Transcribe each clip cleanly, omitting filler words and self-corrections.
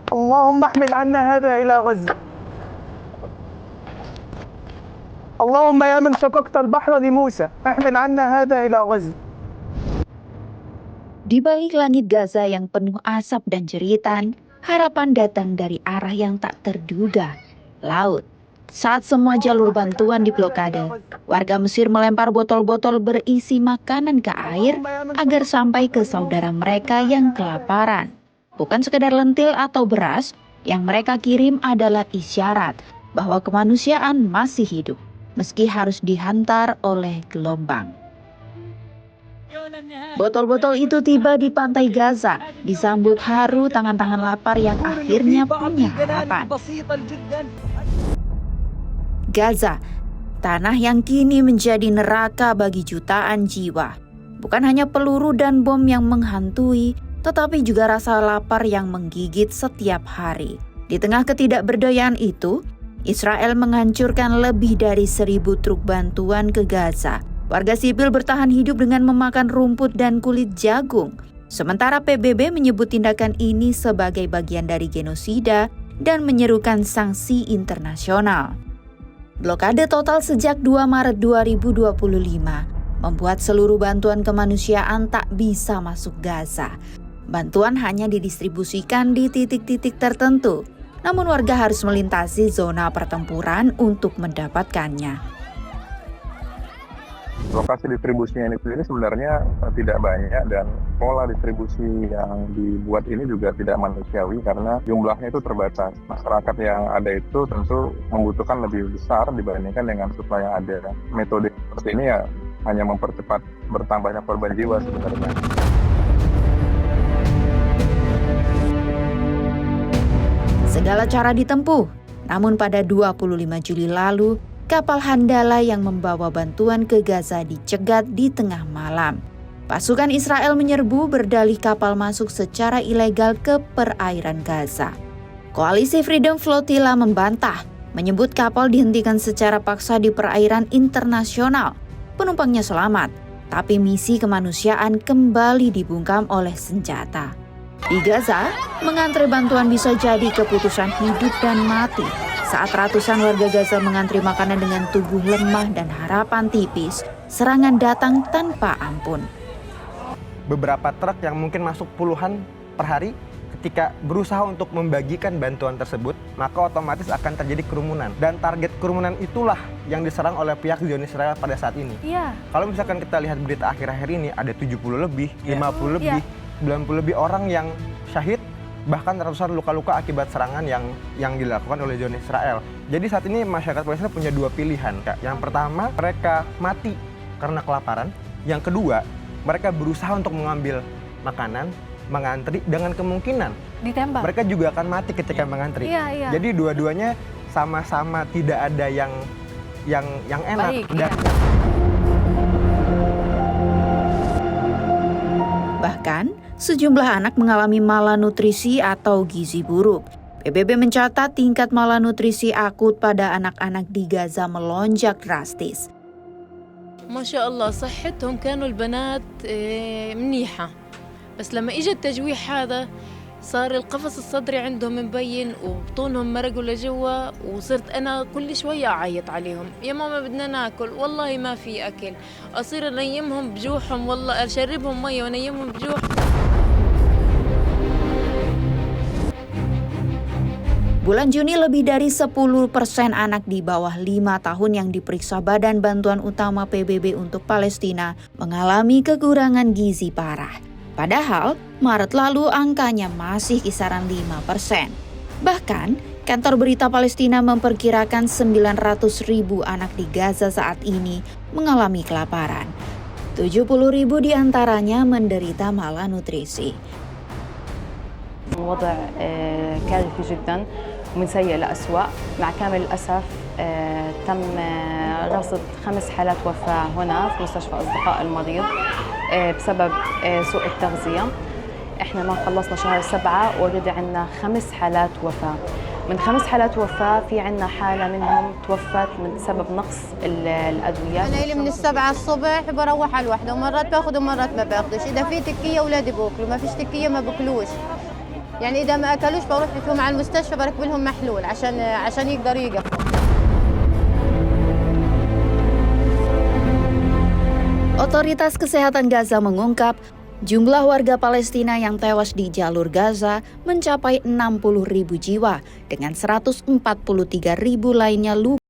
اللهم احمل عنا هذا إلى غزة. اللهم يا من شققت البحر لموسى احمل عنا هذا إلى غزة. Di balik langit Gaza yang penuh asap dan jeritan, harapan datang dari arah yang tak terduga, laut. Saat semua jalur bantuan diblokade, warga Mesir melempar botol-botol berisi makanan ke air agar sampai ke saudara mereka yang kelaparan. Bukan sekedar lentil atau beras, yang mereka kirim adalah isyarat bahwa kemanusiaan masih hidup, meski harus dihantar oleh gelombang. Botol-botol itu tiba di pantai Gaza, disambut haru tangan-tangan lapar yang akhirnya punya harapan. Gaza, tanah yang kini menjadi neraka bagi jutaan jiwa. Bukan hanya peluru dan bom yang menghantui, tetapi juga rasa lapar yang menggigit setiap hari. Di tengah ketidakberdayaan itu, Israel menghancurkan lebih dari 1.000 truk bantuan ke Gaza. Warga sipil bertahan hidup dengan memakan rumput dan kulit jagung. Sementara PBB menyebut tindakan ini sebagai bagian dari genosida dan menyerukan sanksi internasional. Blokade total sejak 2 Maret 2025 membuat seluruh bantuan kemanusiaan tak bisa masuk Gaza. Bantuan hanya didistribusikan di titik-titik tertentu, namun warga harus melintasi zona pertempuran untuk mendapatkannya. Lokasi distribusinya ini sendiri sebenarnya tidak banyak dan pola distribusi yang dibuat ini juga tidak manusiawi karena jumlahnya itu terbatas. Masyarakat yang ada itu tentu membutuhkan lebih besar dibandingkan dengan suplai yang ada. Metode seperti ini ya hanya mempercepat bertambahnya korban jiwa sebenarnya. Segala cara ditempuh, namun pada 25 Juli lalu, kapal Handala yang membawa bantuan ke Gaza dicegat di tengah malam. Pasukan Israel menyerbu berdalih kapal masuk secara ilegal ke perairan Gaza. Koalisi Freedom Flotilla membantah, menyebut kapal dihentikan secara paksa di perairan internasional. Penumpangnya selamat, tapi misi kemanusiaan kembali dibungkam oleh senjata. Di Gaza, mengantre bantuan bisa jadi keputusan hidup dan mati. Saat ratusan warga Gaza mengantri makanan dengan tubuh lemah dan harapan tipis, serangan datang tanpa ampun. Beberapa truk yang mungkin masuk puluhan per hari, ketika berusaha untuk membagikan bantuan tersebut, maka otomatis akan terjadi kerumunan. Dan target kerumunan itulah yang diserang oleh pihak Zionis Israel pada saat ini. Kalau misalkan kita lihat berita akhir-akhir ini, ada 70 lebih, 50 lebih, 90 lebih orang yang syahid, bahkan ratusan luka-luka akibat serangan yang dilakukan oleh Zionis Israel. Jadi saat ini masyarakat Palestina punya dua pilihan. Yang pertama, mereka mati karena kelaparan. Yang kedua, mereka berusaha untuk mengambil makanan, mengantri dengan kemungkinan ditembak. Mereka juga akan mati ketika mengantri. Jadi dua-duanya sama-sama tidak ada yang enak. Baik, Bahkan, sejumlah anak mengalami malnutrisi atau gizi buruk. PBB mencatat tingkat malnutrisi akut pada anak-anak di Gaza melonjak drastis. ما شاء الله صحتهم كانوا البنات منيحة بس لما إجا التجويح هذا صار القفص الصدري عندهم مبين وبطونهم مرقوا لجوا وصرت أنا كل شوية أعيط عليهم يا ماما بدنا ناكل والله ما في أكل أصير أنيمهم بجوحهم والله أشربهم مية ونيمهم بجوح. Bulan Juni lebih dari 10% anak di bawah 5 tahun yang diperiksa Badan Bantuan Utama PBB untuk Palestina mengalami kekurangan gizi parah. Padahal Maret lalu angkanya masih kisaran 5%. Bahkan kantor berita Palestina memperkirakan 900.000 anak di Gaza saat ini mengalami kelaparan. 70.000 diantaranya menderita malnutrisi. الوضع كارثي جدا ومن سيء لأسوأ. مع كامل الأسف تم رصد 5 حالات وفاة هنا في مستشفى أصدقاء المريض بسبب سوء التغذية. احنا ما خلصنا شهر 7 اوريدي عندنا 5 حالات وفاة. من 5 حالات وفاة في عندنا حالة منهم توفت من سبب نقص الأدوية. أنا إلي من 7 الصبح بروح على الوحدة ومرات باخذ ومرات ما باخذش. إذا في تكية أولادي بأكلوا، ما فيش تكية ما بأكلوش. يعني إذا ما أكلوش بروح بيهم على المستشفى بركب لهم محلول عشان يقدروا يقفوا. Otoritas Kesehatan Gaza mengungkap jumlah warga Palestina yang tewas di jalur Gaza mencapai 60.000 jiwa dengan 143.000 lainnya luka.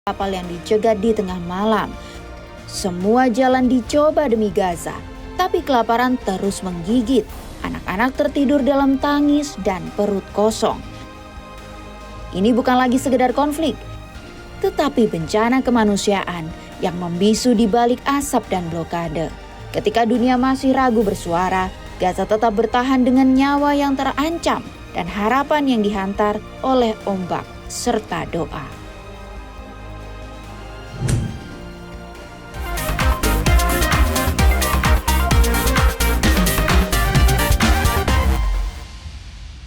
Kapal yang dicegat di tengah malam. Semua jalan dicoba demi Gaza, tapi kelaparan terus menggigit. Anak-anak tertidur dalam tangis dan perut kosong. Ini bukan lagi sekedar konflik, tetapi bencana kemanusiaan yang membisu di balik asap dan blokade. Ketika dunia masih ragu bersuara, Gaza tetap bertahan dengan nyawa yang terancam dan harapan yang dihantar oleh ombak serta doa.